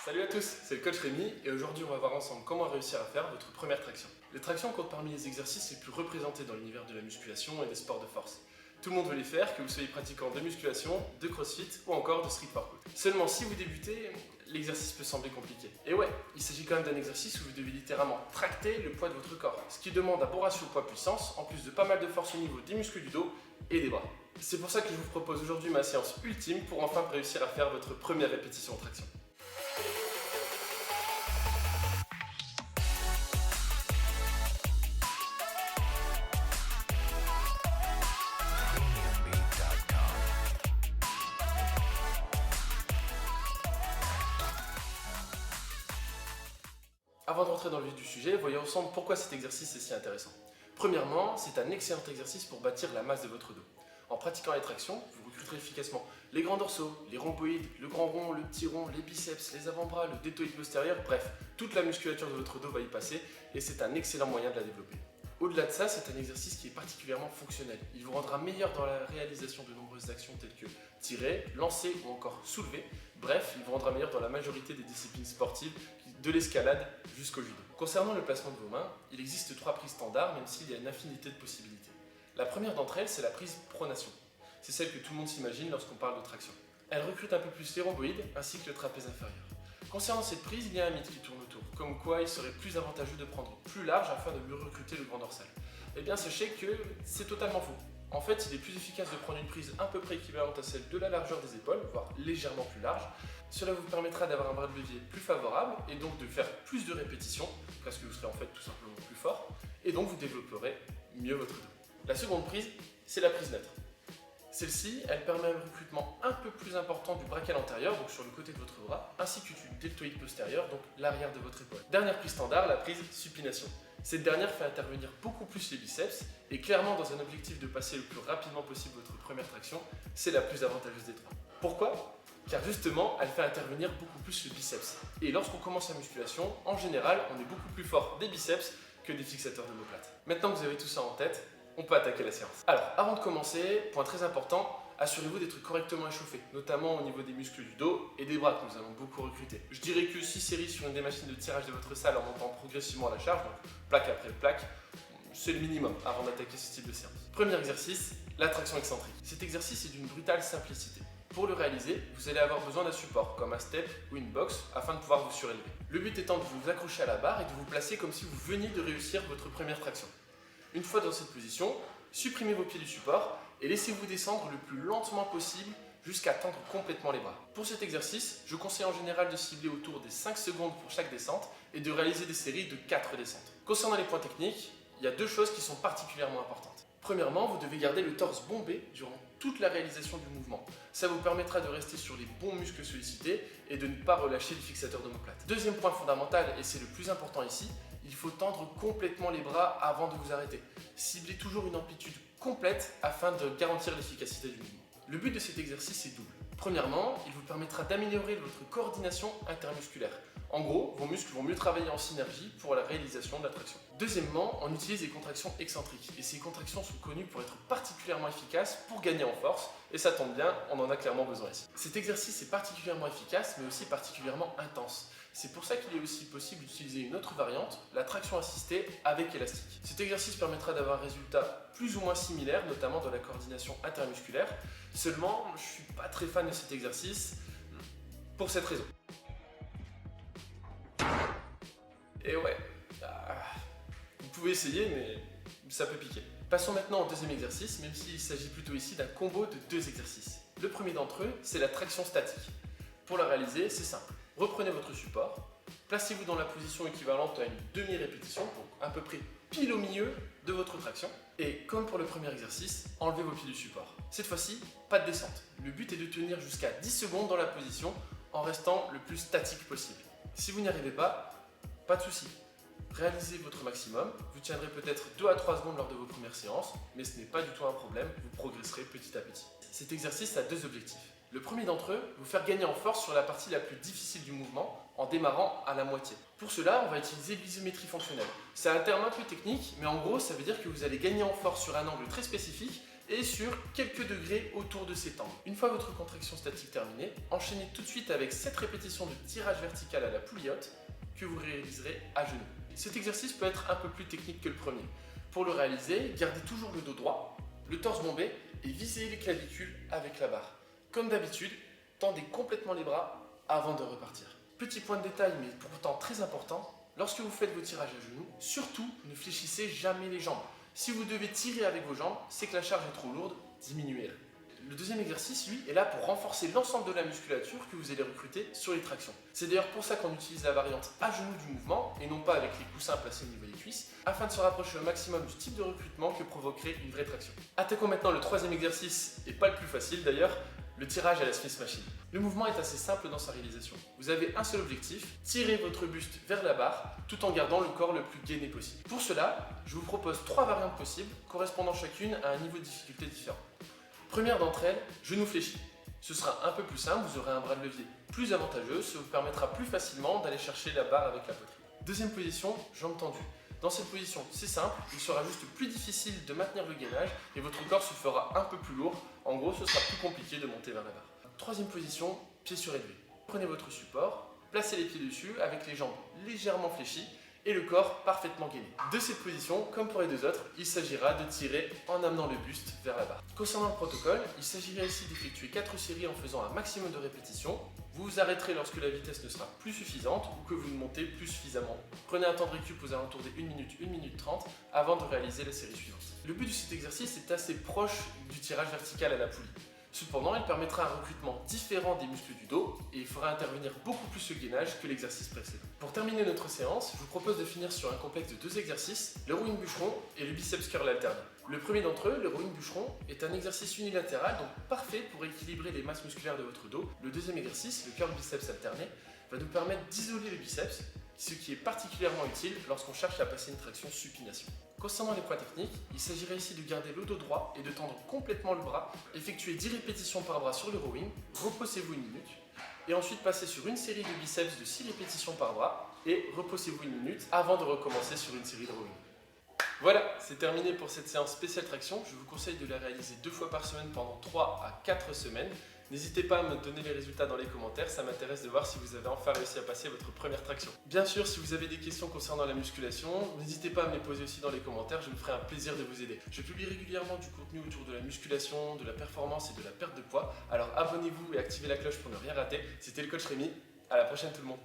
Salut à tous, c'est le coach Rémi et aujourd'hui on va voir ensemble comment réussir à faire votre première traction. Les tractions comptent parmi les exercices les plus représentés dans l'univers de la musculation et des sports de force. Tout le monde veut les faire, que vous soyez pratiquant de musculation, de crossfit ou encore de street workout. Seulement si vous débutez, l'exercice peut sembler compliqué. Et ouais, il s'agit quand même d'un exercice où vous devez littéralement tracter le poids de votre corps, ce qui demande un bon ratio poids-puissance, en plus de pas mal de force au niveau des muscles du dos et des bras. C'est pour ça que je vous propose aujourd'hui ma séance ultime pour enfin réussir à faire votre première répétition de traction. Avant de rentrer dans le vif du sujet, voyons ensemble pourquoi cet exercice est si intéressant. Premièrement, c'est un excellent exercice pour bâtir la masse de votre dos. En pratiquant les tractions, vous recruterez efficacement les grands dorsaux, les rhomboïdes, le grand rond, le petit rond, les biceps, les avant-bras, le deltoïde postérieur, bref, toute la musculature de votre dos va y passer et c'est un excellent moyen de la développer. Au-delà de ça, c'est un exercice qui est particulièrement fonctionnel. Il vous rendra meilleur dans la réalisation de nombreuses actions telles que tirer, lancer ou encore soulever. Bref, il vous rendra meilleur dans la majorité des disciplines sportives, de l'escalade jusqu'au judo. Concernant le placement de vos mains, il existe 3 prises standards même s'il y a une infinité de possibilités. La première d'entre elles, c'est la prise pronation. C'est celle que tout le monde s'imagine lorsqu'on parle de traction. Elle recrute un peu plus les rhomboïdes ainsi que le trapèze inférieur. Concernant cette prise, il y a un mythe qui tourne autour, comme quoi il serait plus avantageux de prendre plus large afin de mieux recruter le grand dorsal. Eh bien sachez que c'est totalement faux. En fait, il est plus efficace de prendre une prise à peu près équivalente à celle de la largeur des épaules, voire légèrement plus large. Cela vous permettra d'avoir un bras de levier plus favorable et donc de faire plus de répétitions, parce que vous serez en fait tout simplement plus fort, et donc vous développerez mieux votre dos. La seconde prise, c'est la prise neutre. Celle-ci, elle permet un recrutement un peu plus important du brachial antérieur, donc sur le côté de votre bras, ainsi que du deltoïde postérieur, donc l'arrière de votre épaule. Dernière prise standard, la prise supination. Cette dernière fait intervenir beaucoup plus les biceps, et clairement dans un objectif de passer le plus rapidement possible votre première traction, c'est la plus avantageuse des 3. Pourquoi ? Car justement, elle fait intervenir beaucoup plus le biceps. Et lorsqu'on commence la musculation, en général, on est beaucoup plus fort des biceps que des fixateurs d'omoplate. Maintenant que vous avez tout ça en tête, on peut attaquer la séance. Alors, avant de commencer, point très important, assurez-vous d'être correctement échauffé, notamment au niveau des muscles du dos et des bras que nous allons beaucoup recruter. Je dirais que 6 séries sur une des machines de tirage de votre salle en montant progressivement la charge, donc plaque après plaque, c'est le minimum avant d'attaquer ce type de séance. Premier exercice, la traction excentrique. Cet exercice est d'une brutale simplicité. Pour le réaliser, vous allez avoir besoin d'un support, comme un step ou une box, afin de pouvoir vous surélever. Le but étant de vous accrocher à la barre et de vous placer comme si vous veniez de réussir votre première traction. Une fois dans cette position, supprimez vos pieds du support et laissez-vous descendre le plus lentement possible jusqu'à tendre complètement les bras. Pour cet exercice, je conseille en général de cibler autour des 5 secondes pour chaque descente et de réaliser des séries de 4 descentes. Concernant les points techniques, il y a 2 choses qui sont particulièrement importantes. Premièrement, vous devez garder le torse bombé durant toute la réalisation du mouvement. Ça vous permettra de rester sur les bons muscles sollicités et de ne pas relâcher le fixateur d'omoplate. Deuxième point fondamental, et c'est le plus important ici, il faut tendre complètement les bras avant de vous arrêter. Ciblez toujours une amplitude complète afin de garantir l'efficacité du mouvement. Le but de cet exercice est double. Premièrement, il vous permettra d'améliorer votre coordination intermusculaire. En gros, vos muscles vont mieux travailler en synergie pour la réalisation de la traction. Deuxièmement, on utilise des contractions excentriques et ces contractions sont connues pour être particulièrement efficaces pour gagner en force et ça tombe bien, on en a clairement besoin ici. Cet exercice est particulièrement efficace mais aussi particulièrement intense. C'est pour ça qu'il est aussi possible d'utiliser une autre variante, la traction assistée avec élastique. Cet exercice permettra d'avoir un résultat plus ou moins similaire, notamment dans la coordination intermusculaire. Seulement, je ne suis pas très fan de cet exercice pour cette raison. Et ouais, vous pouvez essayer, mais ça peut piquer. Passons maintenant au deuxième exercice, même s'il s'agit plutôt ici d'un combo de 2 exercices. Le premier d'entre eux, c'est la traction statique. Pour la réaliser, c'est simple. Reprenez votre support, placez-vous dans la position équivalente à une demi-répétition, donc à peu près pile au milieu de votre traction. Et comme pour le premier exercice, enlevez vos pieds du support. Cette fois-ci, pas de descente. Le but est de tenir jusqu'à 10 secondes dans la position en restant le plus statique possible. Si vous n'y arrivez pas de souci. Réalisez votre maximum, vous tiendrez peut-être 2 à 3 secondes lors de vos premières séances, mais ce n'est pas du tout un problème, vous progresserez petit à petit. Cet exercice a 2 objectifs. Le premier d'entre eux, vous faire gagner en force sur la partie la plus difficile du mouvement, en démarrant à la moitié. Pour cela, on va utiliser l'isométrie fonctionnelle. C'est un terme un peu technique, mais en gros, ça veut dire que vous allez gagner en force sur un angle très spécifique et sur quelques degrés autour de cet angle. Une fois votre contraction statique terminée, enchaînez tout de suite avec 7 répétitions de tirage vertical à la poulie haute que vous réaliserez à genoux. Cet exercice peut être un peu plus technique que le premier. Pour le réaliser, gardez toujours le dos droit, le torse bombé et visez les clavicules avec la barre. Comme d'habitude, tendez complètement les bras avant de repartir. Petit point de détail mais pourtant très important, lorsque vous faites vos tirages à genoux, surtout ne fléchissez jamais les jambes. Si vous devez tirer avec vos jambes, c'est que la charge est trop lourde, diminuez-la. Le deuxième exercice, lui, est là pour renforcer l'ensemble de la musculature que vous allez recruter sur les tractions. C'est d'ailleurs pour ça qu'on utilise la variante à genoux du mouvement et non pas avec les coussins placés au niveau des cuisses, afin de se rapprocher au maximum du type de recrutement que provoquerait une vraie traction. Attaquons maintenant le troisième exercice, et pas le plus facile d'ailleurs, le tirage à la Smith Machine. Le mouvement est assez simple dans sa réalisation. Vous avez un seul objectif, tirer votre buste vers la barre tout en gardant le corps le plus gainé possible. Pour cela, je vous propose 3 variantes possibles correspondant chacune à un niveau de difficulté différent. Première d'entre elles, genou fléchi. Ce sera un peu plus simple, vous aurez un bras de levier plus avantageux, ça vous permettra plus facilement d'aller chercher la barre avec la poitrine. Deuxième position, jambes tendues. Dans cette position, c'est simple, il sera juste plus difficile de maintenir le gainage et votre corps se fera un peu plus lourd. En gros, ce sera plus compliqué de monter vers la barre. Troisième position, pieds surélevés. Prenez votre support, placez les pieds dessus avec les jambes légèrement fléchies et le corps parfaitement gainé. De cette position, comme pour les deux autres, il s'agira de tirer en amenant le buste vers la barre. Concernant le protocole, il s'agirait ici d'effectuer 4 séries en faisant un maximum de répétitions. Vous vous arrêterez lorsque la vitesse ne sera plus suffisante ou que vous ne montez plus suffisamment. Prenez un temps de récup aux alentours des 1 minute 30 avant de réaliser la série suivante. Le but de cet exercice est assez proche du tirage vertical à la poulie. Cependant, il permettra un recrutement différent des muscles du dos et il fera intervenir beaucoup plus le gainage que l'exercice précédent. Pour terminer notre séance, je vous propose de finir sur un complexe de 2 exercices, le rowing bûcheron et le biceps curl alterné. Le premier d'entre eux, le rowing bûcheron, est un exercice unilatéral, donc parfait pour équilibrer les masses musculaires de votre dos. Le deuxième exercice, le curl biceps alterné, va nous permettre d'isoler le biceps, ce qui est particulièrement utile lorsqu'on cherche à passer une traction supination. Concernant les points techniques, il s'agirait ici de garder le dos droit et de tendre complètement le bras, effectuer 10 répétitions par bras sur le rowing, reposez-vous 1 minute, et ensuite passer sur une série de biceps de 6 répétitions par bras, et reposez-vous 1 minute avant de recommencer sur une série de rowing. Voilà, c'est terminé pour cette séance spéciale traction. Je vous conseille de la réaliser 2 fois par semaine pendant 3 à 4 semaines. N'hésitez pas à me donner les résultats dans les commentaires, ça m'intéresse de voir si vous avez enfin réussi à passer votre première traction. Bien sûr, si vous avez des questions concernant la musculation, n'hésitez pas à me les poser aussi dans les commentaires, je me ferai un plaisir de vous aider. Je publie régulièrement du contenu autour de la musculation, de la performance et de la perte de poids, alors abonnez-vous et activez la cloche pour ne rien rater. C'était le coach Rémi, à la prochaine tout le monde.